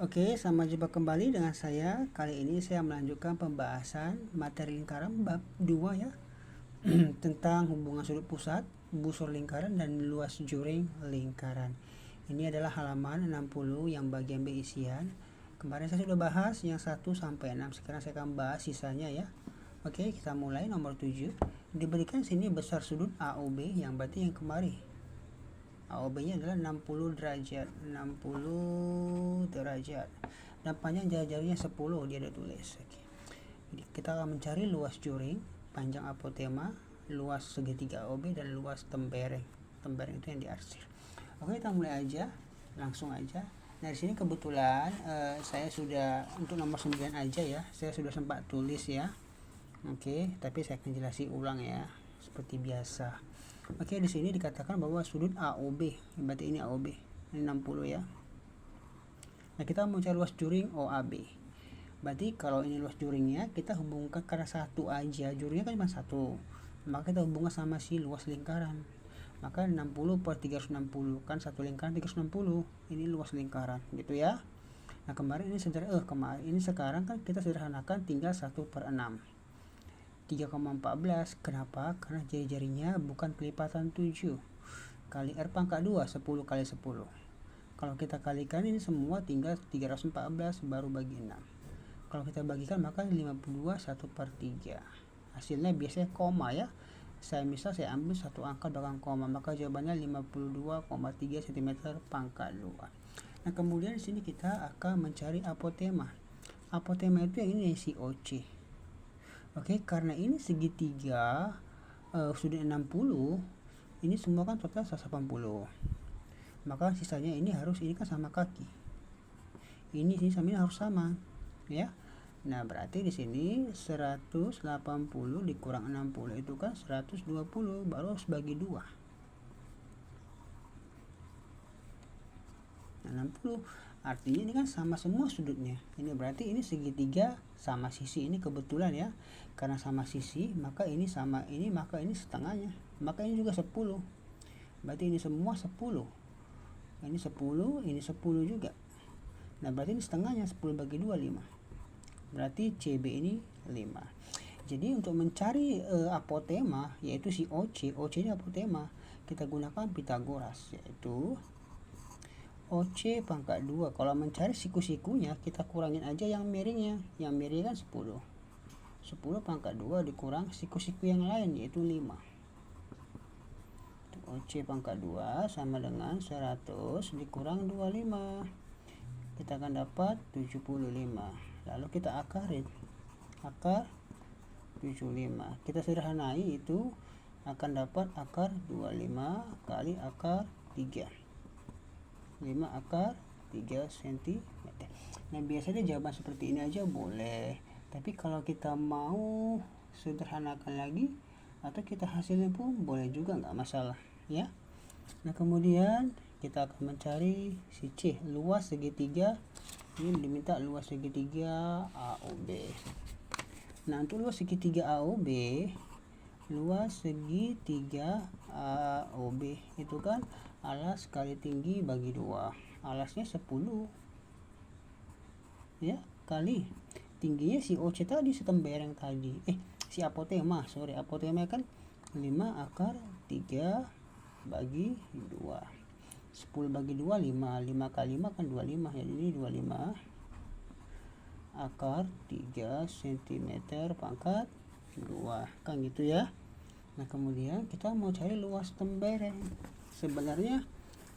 Oke, selamat jumpa kembali dengan saya. Kali ini saya melanjutkan pembahasan materi lingkaran bab 2 ya. Tentang hubungan sudut pusat, busur lingkaran, dan luas juring lingkaran. Ini adalah halaman 60 yang bagian B isian. Kemarin saya sudah bahas yang 1 sampai 6. Sekarang saya akan bahas sisanya ya. Oke, kita mulai nomor 7. Diberikan sini besar sudut AOB yang berarti yang kemarin. AOB-nya adalah 60 derajat dan panjang jari-jarinya 10 dia ada tulis. Oke. Jadi kita akan mencari luas juring, panjang apotema, luas segitiga AOB, dan luas tembereng itu yang diarsir. Oke, kita mulai aja, langsung aja. Nah, di sini kebetulan saya sudah untuk nomor 9 aja ya, saya sudah sempat tulis ya. Oke, tapi saya akan jelasin ulang ya, seperti biasa. Oke, di sini dikatakan bahwa sudut AOB, berarti ini AOB, ini 60 ya. Nah, kita mau cari luas juring OAB. Berarti kalau ini luas juringnya, kita hubungkan karena satu aja, juringnya kan cuma satu. Maka kita hubungkan sama si luas lingkaran. Maka 60 per 360, kan satu lingkaran 360. Ini luas lingkaran, gitu ya. Nah, kemarin ini sekarang kan kita sederhanakan tinggal 1/6. 3,14. Kenapa? Karena jari-jarinya bukan kelipatan 7 kali R pangkat 2, 10 kali 10. Kalau kita kalikan ini semua tinggal 314 baru bagi 6. Kalau kita bagikan maka 52 1/3. Hasilnya biasanya koma ya. Saya ambil satu angka belakang koma, maka jawabannya 52,3 cm pangkat 2. Nah, kemudian di sini kita akan mencari apotema. Apotema itu yang ini si OC. Oke, karena ini segitiga sudut 60, ini semua kan total 180. Maka sisanya ini kan sama kaki. Ini sama ini harus sama, ya. Nah, berarti di sini 180 dikurang 60 itu kan 120, baru harus bagi 2. Nah, 60 artinya ini kan sama semua sudutnya. Ini berarti ini segitiga sama sisi, ini kebetulan ya. Karena sama sisi, maka ini sama ini, maka ini setengahnya. Maka ini juga 10. Berarti ini semua 10. Ini 10, ini 10 juga. Nah, berarti ini setengahnya, 10 bagi 2, 5. Berarti CB ini 5. Jadi untuk mencari apotema, yaitu si OC ini apotema, kita gunakan Pitagoras, yaitu OC pangkat 2. Kalau mencari siku-sikunya, kita kurangin aja yang miringnya. Yang miring kan 10. 10 pangkat 2 dikurang siku-siku yang lain, yaitu 5. OC pangkat 2 sama dengan 100 dikurang 25. Kita akan dapat 75. Lalu kita akarin. Akar 75. Kita sederhanai, itu akan dapat akar 25 kali akar 3. 5 akar 3 cm. Nah, biasanya jawaban seperti ini aja boleh. Tapi kalau kita mau sederhanakan lagi atau kita hasilnya pun boleh juga, nggak masalah ya. Nah, kemudian kita akan mencari si C, luas segitiga. Ini diminta luas segitiga AOB. Nah, untuk luas segitiga AOB, itu kan alas kali tinggi bagi 2. Alasnya 10 ya, kali tingginya si OC tadi, setembereng tadi, si apotema kan 5 akar 3 bagi 2. 10 bagi 2, 5. 5 kali 5 kan 25. Jadi ini 25 akar 3 cm pangkat 2. Kan gitu ya. Nah, kemudian kita mau cari luas tembereng. Sebenarnya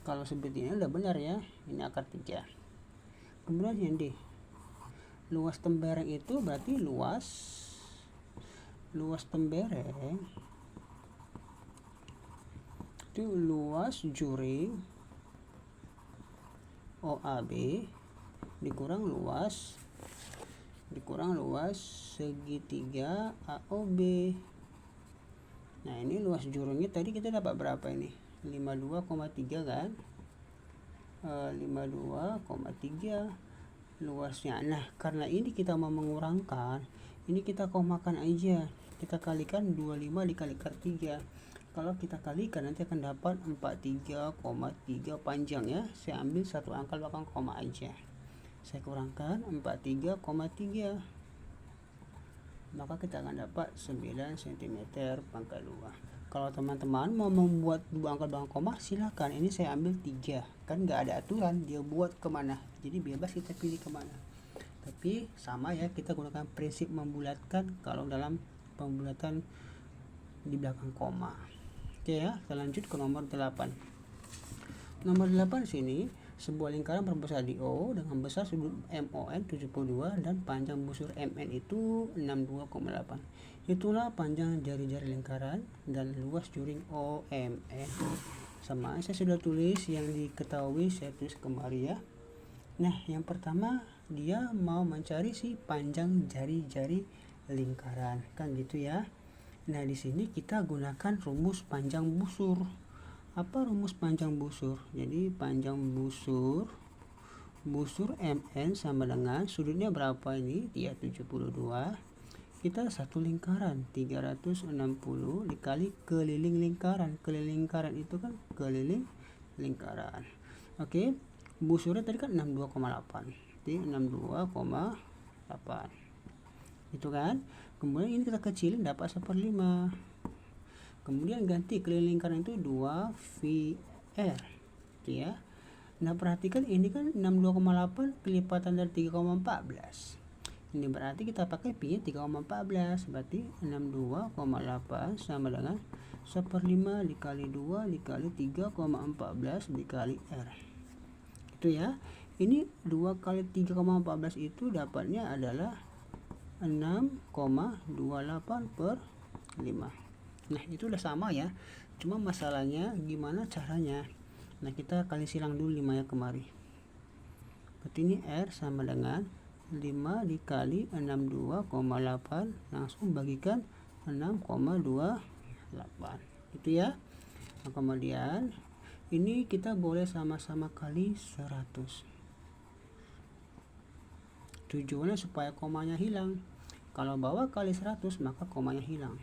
kalau seperti ini udah benar ya. Ini akar 3. Kemudian yang D. Luas tembereng itu berarti luas tembereng itu luas juring OAB dikurang luas segitiga AOB. Nah, ini luas juringnya tadi kita dapat berapa ini? 52,3 kan? 52,3 luasnya. Nah, karena ini kita mau mengurangkan, ini kita komakan aja. Kita kalikan 25 dikalikan 3. Kalau kita kalikan nanti akan dapat 43,3 panjang ya. Saya ambil satu angka belakang koma aja. saya kurangkan 43,3, maka kita akan dapat 9 cm pangkat 2. Kalau teman-teman mau membuat dua angka koma, silakan. Ini saya ambil 3, kan nggak ada aturan dia buat kemana, jadi bebas kita pilih kemana. Tapi sama ya, kita gunakan prinsip membulatkan kalau dalam pembulatan di belakang koma. Oke ya, kita lanjut ke nomor 8. Nomor 8 sini, sebuah lingkaran berbesar di O dengan besar sudut MON 72 dan panjang busur MN itu 62,8. Itulah panjang jari-jari lingkaran dan luas juring OMN. Sama, saya sudah tulis yang diketahui, saya tulis kembali ya. Nah, yang pertama dia mau mencari si panjang jari-jari lingkaran, kan gitu ya. Nah, di sini kita gunakan rumus panjang busur. Apa rumus panjang busur? Jadi panjang busur MN sama dengan sudutnya berapa ini? Dia 72. Kita satu lingkaran 360 dikali keliling lingkaran. Keliling lingkaran itu kan keliling lingkaran. Oke, busurnya tadi kan 62,8. Jadi 62,8. Itu kan. Kemudian ini kita kecilin dapat 1/5. Kemudian ganti keliling lingkaran itu 2 VR. Gitu ya. Nah, perhatikan ini kan 62,8 kelipatan dari 3,14. Ini berarti kita pakai pi 3,14, berarti 62,8 sama dengan 1/5 dikali 2 dikali 3,14 dikali R. Itu ya. Ini 2 kali 3,14 itu dapatnya adalah 6,28/5. Nah, itu udah sama ya. Cuma masalahnya gimana caranya. Nah, kita kali silang dulu 5 ya kemari. Berarti ini R sama dengan 5 dikali 62,8 langsung bagikan 6,28. Itu ya. Nah, kemudian ini kita boleh sama-sama kali 100. Tujuannya supaya komanya hilang. Kalau bawah kali 100 maka komanya hilang.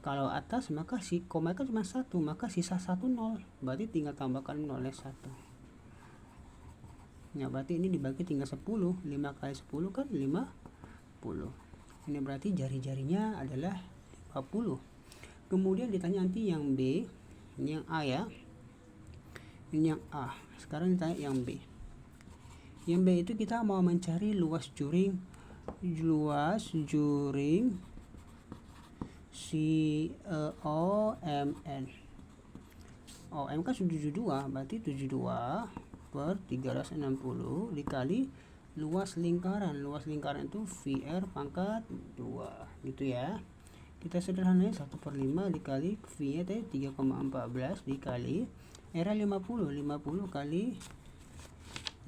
Kalau atas maka si koma kan cuma 1, maka sisa 1 0. Berarti tinggal tambahkan 0 1. Nah, berarti ini dibagi tinggal 10. 5 kali 10 kan 50. Ini berarti jari-jarinya adalah 50. Kemudian ditanya nanti yang B. Ini yang A ya. Ini yang A. Sekarang ditanya yang B. Yang B itu kita mau mencari luas juring si OMN. OM kan 72, berarti 72 per 360 dikali luas lingkaran. Luas lingkaran itu VR pangkat 2 gitu ya. Kita sederhanain 1/5 dikali V nya tadi 3,14 dikali R 50 kali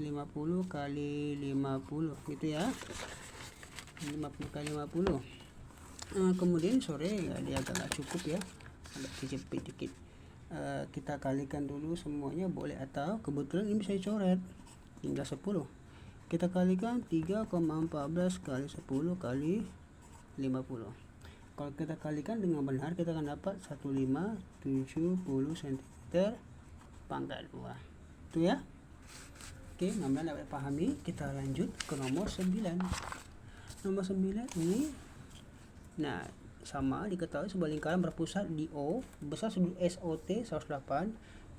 50 kali 50 gitu ya. 50 kali 50. Kemudian sore ya, dia agak cukup ya, agak kejepit dikit. Kita kalikan dulu semuanya boleh, atau kebetulan ini saya coret tinggal 10. Kita kalikan 3,14 kali 10 kali 50. Kalau kita kalikan dengan benar kita akan dapat 1570 cm pangkat 2. Itu ya. Oke, mudah-mudahan dapat pahami. Kita lanjut ke nomor 9. Nomor 9 ini, nah, sama diketahui sebuah lingkaran berpusat di O, besar sudut SOT 108.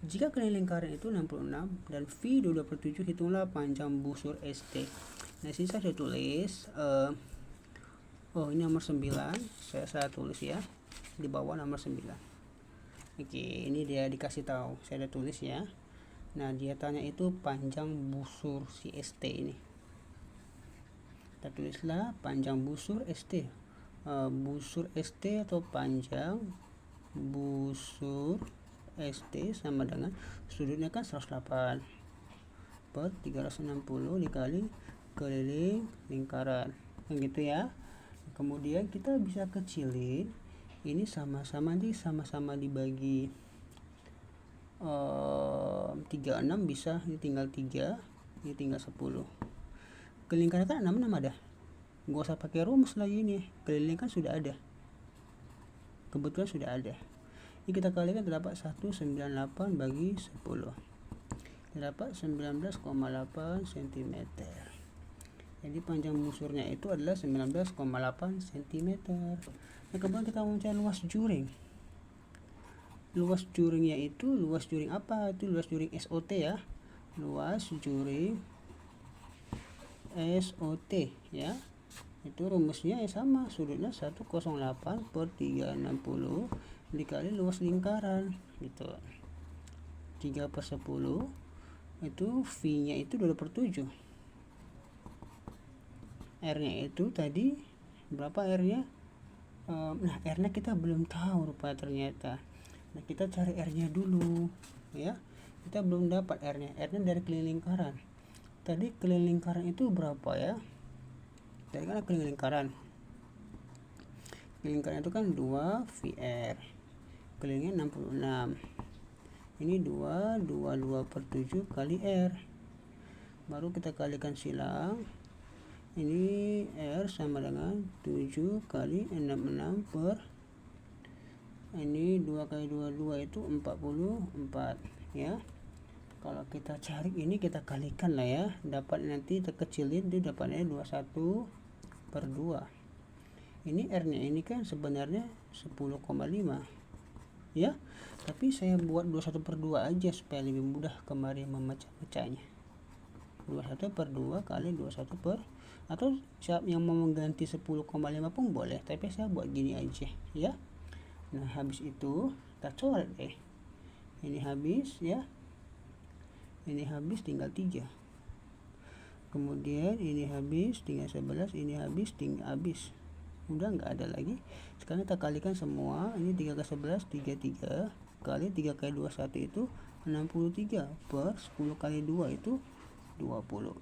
Jika keliling lingkaran itu 66 dan V 2/7, hitunglah panjang busur ST. Nah, sini saya tulis ini nomor 9. Saya tulis ya di bawah nomor 9. Oke, ini dia dikasih tahu, saya udah tulis ya. Nah, dia tanya itu panjang busur si ST ini. Kita tulislah panjang busur ST. Busur ST atau panjang busur ST sama dengan sudutnya kan 108 per 360 dikali keliling lingkaran, gitu ya. Kemudian kita bisa kecilin ini, sama-sama dibagi 36 bisa, ini tinggal 3, ini tinggal 10. Kelingkaran kan 6 ada, gak usah pakai rumus lagi, ini keliling kan sudah ada, kebetulan sudah ada. Ini kita kalikan terdapat 198 bagi 10, terdapat 19,8 cm. Jadi panjang busurnya itu adalah 19,8 cm. Nah, kemudian kita mau mencari luas juring. Luas juringnya itu luas juring apa? Itu luas juring SOT ya. Luas juring SOT ya. Itu rumusnya sama, sudutnya 108 per 360 dikali luas lingkaran gitu. 3 per 10 itu V nya itu 2 per 7. R nya itu tadi berapa R nya? Nah, R nya kita belum tahu rupanya ternyata. Nah, kita cari R nya dulu ya. Kita belum dapat R nya. R nya dari keliling lingkaran. Tadi keliling lingkaran itu berapa ya? Tadi kan keliling lingkaran. Keliling lingkaran itu kan 2 VR. Kelilingnya 66. Ini 2 per 7 kali R. Baru kita kalikan silang. Ini R sama dengan 7 kali 66 per ini 2 kali 22 itu 44 ya. Kalau kita cari ini kita kalikan lah ya, dapat nanti terkecilin itu dapatnya 21 per 2. Ini R nya ini kan sebenarnya 10,5 ya, tapi saya buat 21 per 2 aja supaya lebih mudah kemarin memecah-mecahnya. 21 per 2 kali 21 per, atau siapa yang mau mengganti 10,5 pun boleh, tapi saya buat gini aja ya. Nah, habis itu kita coret deh. Ini habis ya. Ini habis tinggal 3. Kemudian ini habis tinggal 11, ini habis tinggal habis. Udah nggak ada lagi. Sekarang kita kalikan semua. Ini 3 kali 11 33 kali 3 kali 21 itu 63 per 10 kali 2 itu 20.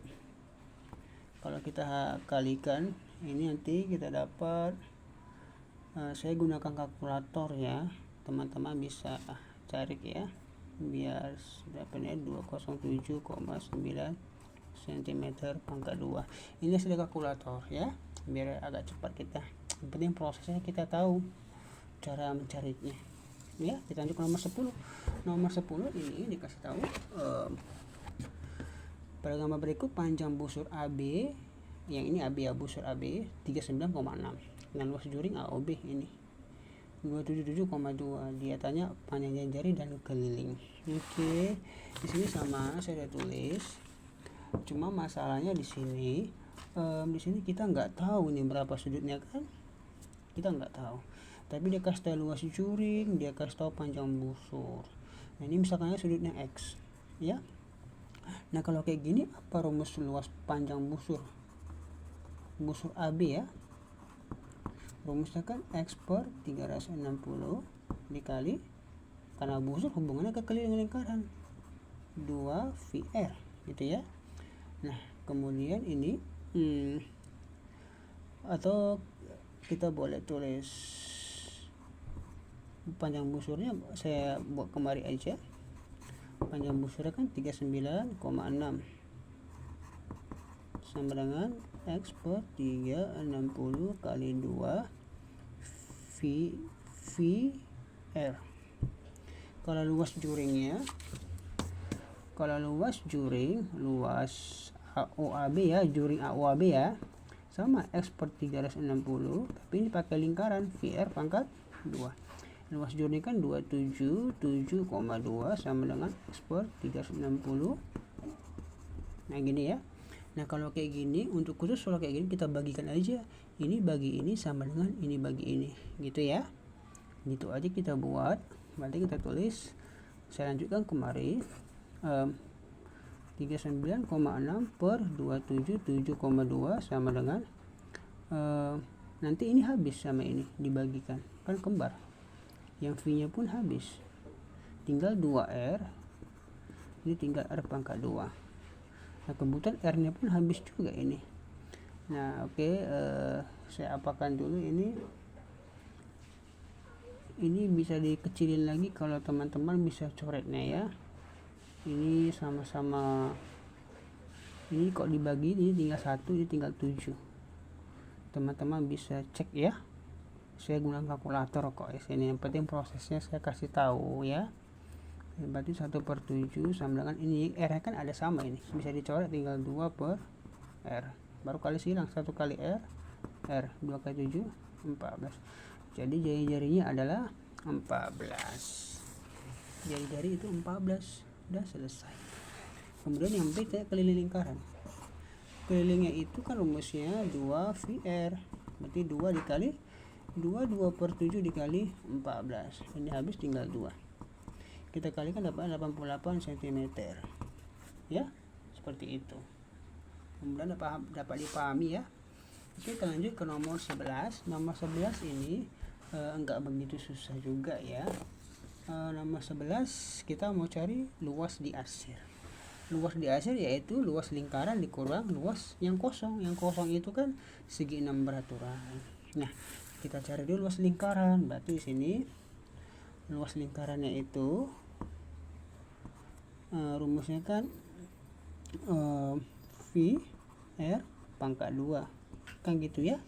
Kalau kita kalikan ini nanti kita dapat, saya gunakan kalkulator ya, teman-teman bisa cari ya biar dapatnya 207,9 cm pangkat 2. Ini sudah kalkulator ya, biar agak cepat kita. Yang penting prosesnya kita tahu cara mencarinya ya. Kita lanjut ke nomor 10. Nomor 10 ini dikasih tahu pada gambar berikut panjang busur AB, yang ini AB ya, busur AB 39,6 dengan luas juring AOB ini 277,2. Dia tanya panjang jari dan keliling. Oke, di sini sama saya udah tulis. Cuma masalahnya di sini kita nggak tahu ini berapa sudutnya kan, kita nggak tahu. Tapi dia kasih tahu luas juring, dia kasih tahu panjang busur. Nah, ini misalkan sudutnya X ya. Nah, kalau kayak gini apa rumus luas panjang busur AB ya? Rumusnya kan X per 360 dikali, karena busur hubungannya ke keliling lingkaran 2 VR gitu ya. Nah, kemudian ini atau kita boleh tulis panjang busurnya, saya buat kemari aja. Panjang busurnya kan 39,6 sama dengan X per 360 kali 2 VR. Kalau luas juring luas AOAB ya, juring AOAB ya, sama X per 360, tapi ini pakai lingkaran VR pangkat 2. Luas juring kan 277,2 sama dengan X per 360. Nah, gini ya. Nah, kalau kayak gini, untuk khusus kalau kayak gini kita bagikan aja, ini bagi ini sama dengan ini bagi ini gitu ya. Gitu aja kita buat. Berarti kita tulis, saya lanjutkan kemari 39,6 per 277,2 sama dengan nanti ini habis sama ini dibagikan, kan kembar, yang V nya pun habis, tinggal 2R, ini tinggal R pangkat 2. Nah, kemudian R nya pun habis juga ini. Nah, oke, saya apakan dulu ini bisa dikecilin lagi kalau teman-teman bisa coretnya ya. Ini sama-sama, ini kok dibagi, ini tinggal 1, ini tinggal 7. Teman-teman bisa cek ya, saya gunakan kalkulator kok ya sini. Yang penting prosesnya saya kasih tahu ya. Berarti 1 per 7 sama dengan ini R kan ada sama, ini bisa dicoret tinggal 2 per R. baru kali silang 1 kali R 2 kali 7 14. Jadi jari-jarinya adalah 14. Jari-jari itu 14. Udah selesai. Kemudian yang B keliling lingkaran. Kelilingnya itu kan rumusnya 2VR, berarti 2 dikali 2 per 7 dikali 14. Ini habis tinggal 2. Kita kalikan dapat 88 cm. Ya, seperti itu. Kemudian dapat dipahami ya. Oke, kita lanjut ke nomor 11. Nomor 11 ini enggak begitu susah juga ya. Nomor 11 kita mau cari luas diarsir. Luas diarsir yaitu luas lingkaran dikurang luas yang kosong. Yang kosong itu kan segi 6 beraturan. Nah, kita cari dulu luas lingkaran. Berarti di sini luas lingkarannya itu rumusnya kan V R pangkat 2 kan gitu ya.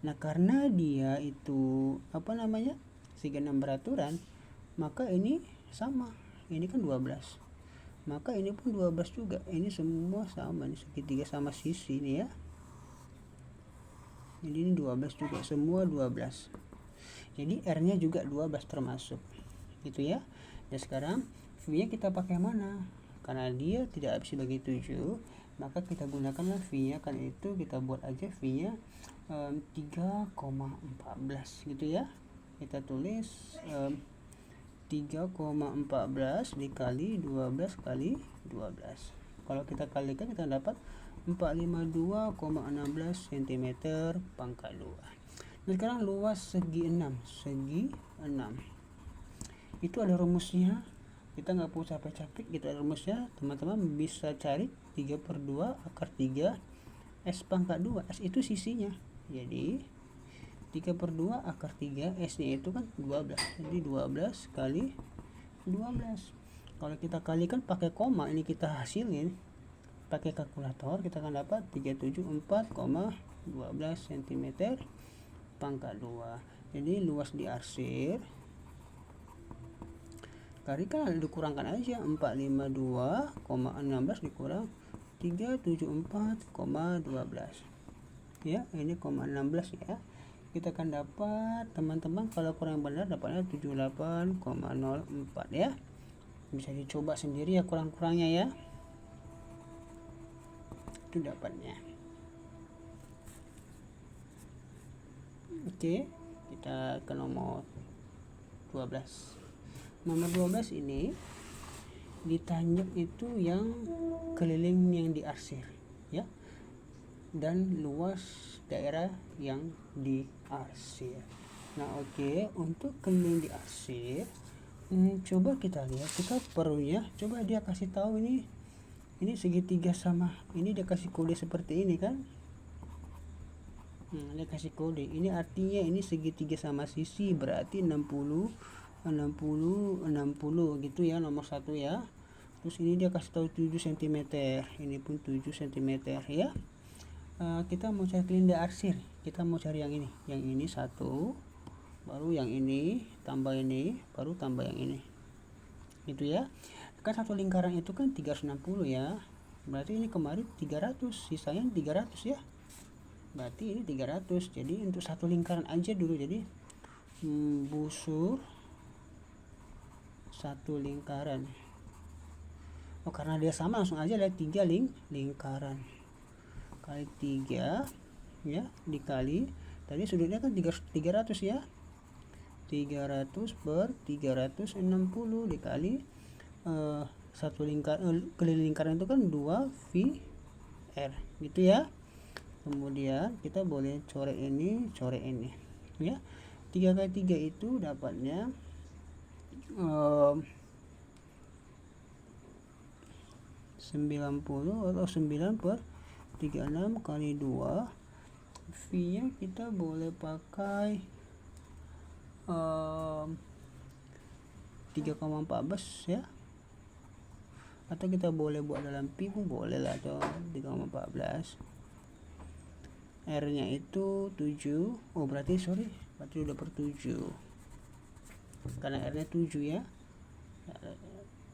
Nah, karena dia itu segi 6 beraturan, maka ini sama, ini kan 12, maka ini pun 12 juga. Ini semua sama, ini segitiga sama sisi ini ya. Jadi ini 12 juga, semua 12. Jadi R nya juga 12 termasuk gitu ya. Dan sekarang V nya kita pakai mana? Karena dia tidak habis bagi 7, maka kita gunakanlah V nya, kan itu kita buat aja V nya 3,14 gitu ya. Kita tulis 3,14 dikali 12 kali 12. Kalau kita kalikan kita dapat 452,16 cm pangkat 2. Nah, sekarang luas segi 6. Segi 6 itu ada rumusnya. Kita nggak perlu capek-capek, gitu ada rumusnya. Teman-teman bisa cari 3 per 2 akar 3 S pangkat 2. S itu sisinya. Jadi 3 per 2 akar 3, S nya itu kan 12. Jadi 12 kali 12. Kalau kita kalikan pakai koma, ini kita hasilin pakai kalkulator, kita akan dapat 374,12 cm pangkat 2. Jadi luas diarsir, kalikan dikurangkan aja, 452,16 dikurang 374,12 ya, ini 16 ya. Kita akan dapat, teman-teman kalau kurang benar dapatnya 78,04 ya. Bisa dicoba sendiri ya kurang-kurangnya ya. Itu dapatnya. Oke, kita ke nomor 12. Nomor 12 ini ditanjak itu yang keliling yang diarsir ya, dan luas daerah yang diarsir. Nah, oke, untuk keliling diarsir, coba kita lihat, kita perlunya coba dia kasih tahu ini segitiga sama ini, dia kasih kode seperti ini kan. Dia kasih kode ini, artinya ini segitiga sama sisi, berarti 60 gitu ya, nomor 1 ya. Terus ini dia kasih tahu 7 cm, ini pun 7 cm ya. Kita mau cari keliling diarsir, kita mau cari yang ini 1, baru yang ini, tambah ini, baru tambah yang ini gitu ya. Kan satu lingkaran itu kan 360 ya, berarti ini kemarin 300, sisanya 300 ya, berarti ini 300. Jadi untuk satu lingkaran aja dulu, jadi busur satu lingkaran. Karena dia sama, langsung aja lihat 3 lingkaran kali 3 ya, dikali tadi sudutnya kan 300 ya, 300 per 360 dikali satu lingkaran, keliling lingkaran itu kan 2 VR gitu ya. Kemudian kita boleh coret ini ya. 3 kali 3 itu dapatnya 90 atau 9 per 36 kali 2. V nya kita boleh pakai 3,14 ya, atau kita boleh buat dalam pi pun boleh lah, atau 3,14. R nya itu 7, berarti udah per 7 karena R nya 7 ya.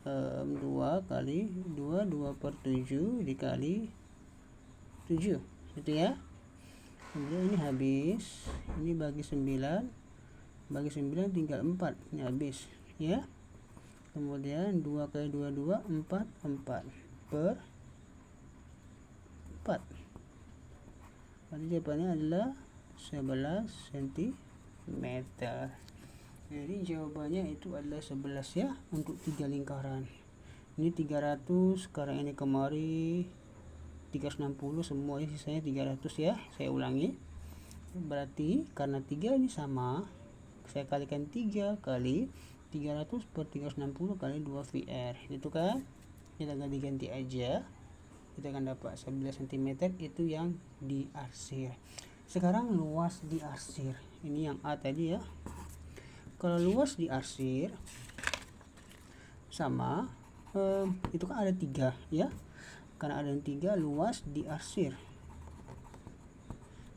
2 kali 2 per 7 dikali 7 itu ya. Kemudian ini habis, ini bagi 9 tinggal 4, ini habis ya. Kemudian 2 kali 2 2 4 per 4. Berarti jawabannya adalah 11 cm. Jadi jawabannya itu adalah 11 ya, untuk 3 lingkaran. Ini 300, sekarang ini kemari 360, semua sisanya 300 ya. Saya ulangi, berarti karena 3 ini sama, saya kalikan 3 kali 300 per 360 kali 2 VR, itu kan kita ganti-ganti aja, kita akan dapat 11 cm itu yang diarsir. Sekarang luas diarsir, ini yang A tadi ya. Kalau luas diarsir sama itu kan ada 3 ya, karena ada 3 luas diarsir,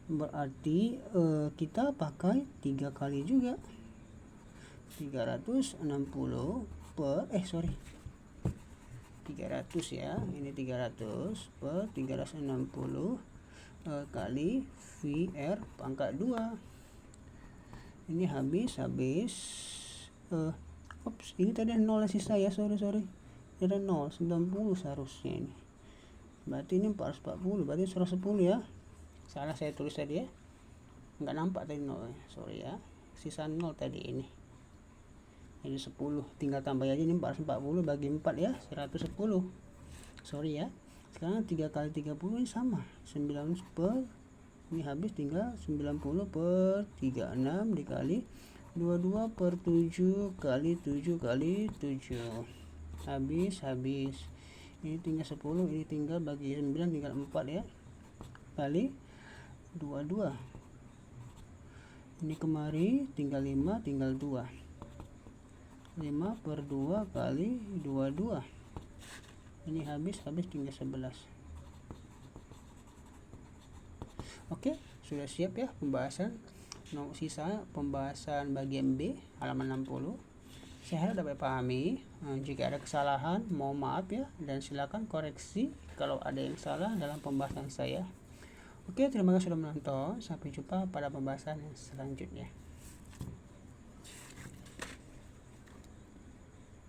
berarti kita pakai 3 kali juga, 360 per 300 ya, ini 300 per 360 kali VR pangkat 2. Ini habis ini tadi 0 sisa ya, sorry ada 0, 90 seharusnya ini, berarti ini 440, berarti 110 ya, salah saya tulis tadi ya, nggak nampak tadi 0, sorry ya, sisa 0 tadi ini. Ini 10, tinggal tambah aja, ini 440 bagi 4 ya, 110, sorry ya. Sekarang 3 kali 30 ini sama 90 per, ini habis tinggal 90 per 36 dikali 22 per 7 kali 7 kali 7, habis ini tinggal 10, ini tinggal bagi 9 tinggal 4 ya, kali 22, ini kemari tinggal 5 tinggal 2, 5 per 2 kali 22, ini habis tinggal 11. Oke, sudah siap ya pembahasan. Sisa pembahasan bagian B halaman 60. Saya harap dapat pahami. Jika ada kesalahan mohon maaf ya, dan silakan koreksi kalau ada yang salah dalam pembahasan saya. Oke, terima kasih sudah menonton, sampai jumpa pada pembahasan yang selanjutnya.